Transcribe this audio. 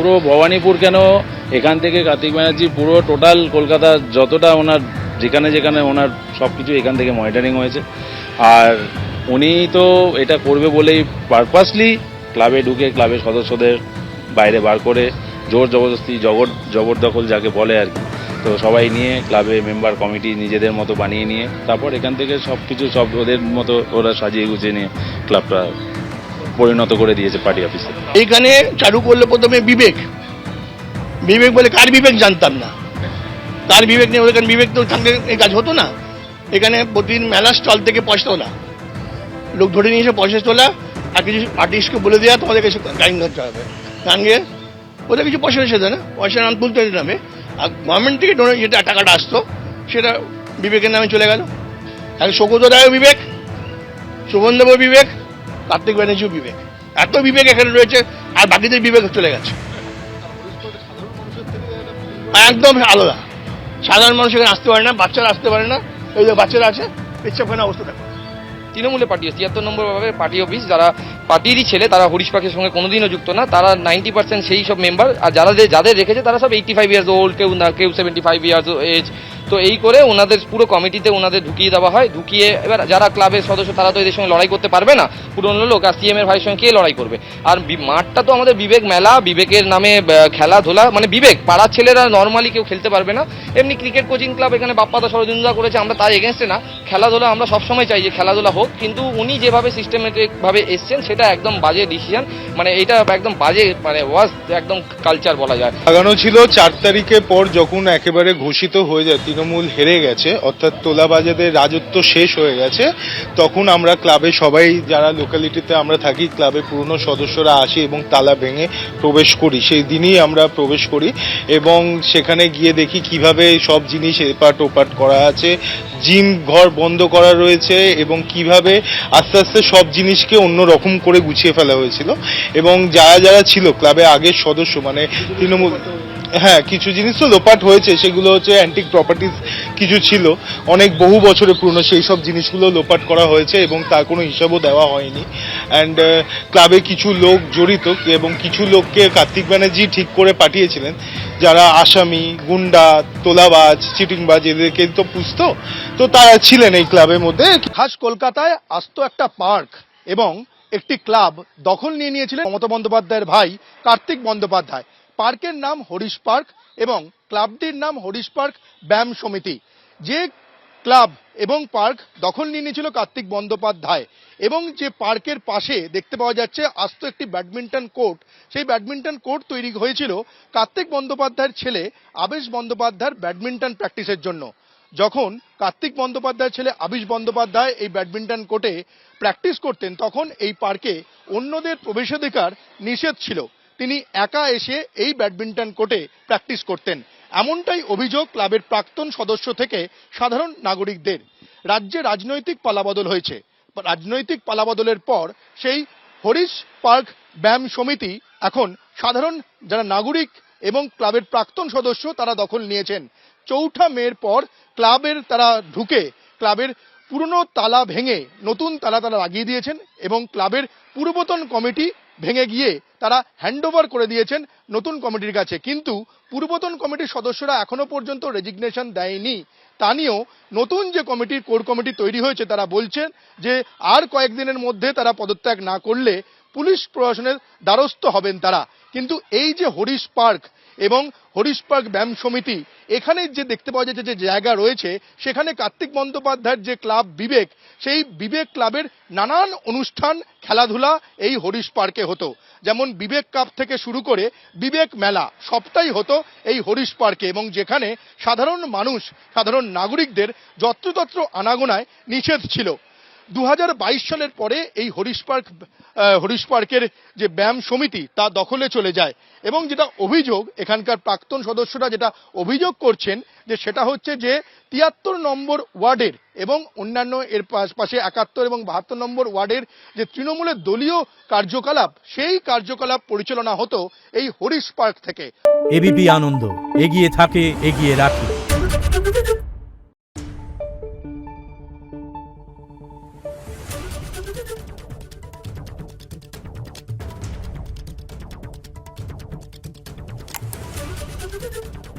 পুরো ভবানীপুর কেন, এখান থেকে কার্তিক ব্যানার্জি পুরো টোটাল কলকাতা যতটা ওনার যেখানে যেখানে ওনার সব কিছু এখান থেকে মনিটরিং হয়েছে। আর উনি তো এটা করবে বলেই পারপাসলি ক্লাবে ঢুকে ক্লাবের সদস্যদের বাইরে বার করে জোর জবরদস্তি জবরদখল যাকে বলে আর কি, তো সবাই নিয়ে ক্লাবে মেম্বার কমিটি নিজেদের মতো বানিয়ে নিয়ে তারপর এখান থেকে সব কিছু সব ওদের মতো ওরা সাজিয়ে গুছিয়ে নিয়ে ক্লাবটা পরিণত করে দিয়েছে পার্টি অফিসে। এইখানে চালু করলে প্রথমে বিবেক বিবেক বলে কার বিবেক জানতাম না, কার বিবেক নেই, ওখানে বিবেক তো থাকলে এই কাজ হতো না। এখানে প্রতিদিন মেলার স্টল থেকে পয়সা তোলা, লোক ধরে নিয়ে এসে পয়সা তোলা, আর কিছু আর্টিস্টকে বলে দেওয়া তোমাদের কিছু গান করতে হবে, গান গিয়ে ওদের কিছু পয়সা এসে দেয় না, পয়সা নাম তুলতে নামে, আর গভর্নমেন্ট থেকে যেটা টাকাটা আসতো সেটা বিবেকের নামে চলে গেল। এখন শোকত রায়ও বিবেক, শোভনদেবও বিবেক, কার্তিক ব্যানার্জিও বিবেক, এত বিবেক এখানে রয়েছে, আর বাকিদের বিবেক চলে গেছে। একদম আলাদা, সাধারণ মানুষ এখানে আসতে পারে না, বাচ্চারা আসতে পারে না, এই যে বাচ্চারা আছে পেচ্ছাপখানা অবস্থা দেখো। তৃণমূলের পার্টি ৭৩ নম্বর পার্টি অফিস, যারা পার্টিরই ছেলে, তারা হরিশ পার্কের সঙ্গে কোনোদিনও যুক্ত না, তারা 90% সেই সব মেম্বার, আর যাদের রেখেছে তারা সব 85 ইয়ার্স ওল্ড, কেউ 75 ইয়ার্স এজ। তো এই করে ওনাদের পুরো কমিটিতে ওনাদের ঢুকিয়ে দেওয়া হয়, ঢুকিয়ে এবার যারা ক্লাবের সদস্য তারা তো এদের সঙ্গে লড়াই করতে পারবে না, পুরনো লোক, আর সিএম এর ভাইয়ের সঙ্গে কে লড়াই করবে। আর মাঠটা তো আমাদের বিবেক মেলা, বিবেকের নামে খেলাধুলা, মানে বিবেক পাড়ার ছেলেরা নর্মালি কেউ খেলতে পারবে না। এমনি ক্রিকেট কোচিং ক্লাব এখানে বাপ্পাদা ষড়যন্ত্র করেছে, আমরা তার এগেনস্টে না, খেলাধুলা আমরা সবসময় চাই যে খেলাধুলা হোক, কিন্তু উনি যেভাবে সিস্টেমেটিকভাবে এসছেন সেটা একদম বাজে ডিসিশন, মানে এটা একদম বাজে, মানে ওয়াজ একদম কালচার বলা যায়। লাগানো ছিল 4 তারিখের পর, যখন একেবারে ঘোষিত হয়ে যায় তৃণমূল হেরে গেছে, অর্থাৎ তোলাবাজাদের রাজত্ব শেষ হয়ে গেছে, তখন আমরা ক্লাবে সবাই যারা লোকালিটিতে আমরা থাকি, ক্লাবে পুরনো সদস্যরা আসি এবং তালা ভেঙে প্রবেশ করি। সেই দিনই আমরা প্রবেশ করি এবং সেখানে গিয়ে দেখি কিভাবে সব জিনিস এপাট ওপাট করা আছে, জিম ঘর বন্ধ করা রয়েছে এবং কিভাবে আস্তে আস্তে সব জিনিসকে অন্য রকম করে গুছিয়ে ফেলা হয়েছিল। এবং যারা যারা ছিল ক্লাবে আগের সদস্য, মানে তৃণমূল, হ্যাঁ কিছু জিনিস তো লোপাট হয়েছে, সেগুলো হচ্ছে অ্যান্টিক প্রপার্টিজ কিছু ছিল অনেক বহু বছরের পুরনো, সেই সব জিনিসগুলো লোপাট করা হয়েছে এবং তার কোনো হিসাবও দেওয়া হয়নি। অ্যান্ড ক্লাবে কিছু লোক জড়িত এবং কিছু লোককে কার্তিক ব্যানার্জি ঠিক করে পাঠিয়েছিলেন, যারা আসামি, গুন্ডা, তোলাবাজ, চিটিংবাজ, এদেরকে তো পুষতো, তো তারা ছিলেন এই ক্লাবের মধ্যে। খাস কলকাতায় আস্ত একটা পার্ক এবং একটি ক্লাব দখল নিয়ে নিয়েছিলেন মমতা বন্দ্যোপাধ্যায়ের ভাই কার্তিক বন্দ্যোপাধ্যায়। পার্কের নাম হরিশ পার্ক এবং ক্লাবটির নাম হরিশ পার্ক ব্যায়াম সমিতি। যে ক্লাব এবং পার্ক দখল নিয়ে নিয়েছিল কার্তিক বন্দ্যোপাধ্যায়, এবং যে পার্কের পাশে দেখতে পাওয়া যাচ্ছে আস্ত একটি ব্যাডমিন্টন কোর্ট, সেই ব্যাডমিন্টন কোর্ট তৈরি হয়েছিল কার্তিক বন্দ্যোপাধ্যায়ের ছেলে আবেশ বন্দ্যোপাধ্যায়ের ব্যাডমিন্টন প্র্যাকটিসের জন্য। যখন কার্তিক বন্দ্যোপাধ্যায়ের ছেলে আবিশ বন্দ্যোপাধ্যায় এই ব্যাডমিন্টন কোর্টে প্র্যাকটিস করতেন, তখন এই পার্কে অন্যদের প্রবেশাধিকার নিষেধ ছিল, তিনি একা এসে এই ব্যাডমিন্টন কোর্টে প্র্যাকটিস করতেন। এমনটাই অভিযোগ ক্লাবের প্রাক্তন সদস্য থেকে সাধারণ নাগরিকদের। রাজ্যে রাজনৈতিক পালাবদল হয়েছে, রাজনৈতিক পালাবদলের পর সেই হরিশ পার্ক ব্যায়াম সমিতি এখন সাধারণ যারা নাগরিক এবং ক্লাবের প্রাক্তন সদস্য তারা দখল নিয়েছেন। ৪ঠা মের পর ক্লাবের তারা ঢুকে ক্লাবের পুরনো তালা ভেঙে নতুন তালা তারা লাগিয়ে দিয়েছেন এবং ক্লাবের পূর্বতন কমিটি ভেঙে গিয়ে তারা হ্যান্ডওভার করে দিয়েছেন নতুন কমিটির কাছে। কিন্তু পূর্বতন কমিটির সদস্যরা এখনো পর্যন্ত রেজিগনেশন দেয়নি। তা নিয়েও নতুন যে কমিটির কোর কমিটি তৈরি হয়েছে তারা বলছেন যে আর কয়েকদিনের মধ্যে তারা পদত্যাগ না করলে পুলিশ প্রশাসনের দ্বারস্থ হবেন তারা। কিন্তু এই যে হরিশ পার্ক এবং হরিশ পার্ক ব্যায়াম সমিতি, এখানে যে দেখতে পাওয়া যাচ্ছে যে জায়গা রয়েছে, সেখানে কার্তিক বন্দ্যোপাধ্যায়ের যে ক্লাব বিবেক, সেই বিবেক ক্লাবের নানান অনুষ্ঠান খেলাধুলা এই হরিশ পার্কে হতো। যেমন বিবেক কাপ থেকে শুরু করে বিবেক মেলা সবটাই হতো এই হরিশ পার্কে, এবং যেখানে সাধারণ মানুষ, সাধারণ নাগরিকদের যত্রতত্র আনাগোনায় নিষেধ ছিল। 2022 সালের পরে এই হরিশ পার্কের যে ব্যায়াম সমিতি তা দখলে চলে যায়, এবং যেটা অভিযোগ এখানকার প্রাক্তন সদস্যরা যেটা অভিযোগ করছেন যে সেটা হচ্ছে যে 73 নম্বর ওয়ার্ডের এবং অন্যান্য এর পাশে 71 এবং 72 নম্বর ওয়ার্ডের যে তৃণমূলের দলীয় কার্যকলাপ, সেই কার্যকলাপ পরিচালনা হতো এই হরিশ পার্ক থেকে। এবিপি আনন্দ, এগিয়ে থাকে, এগিয়ে রাখে। দেখুন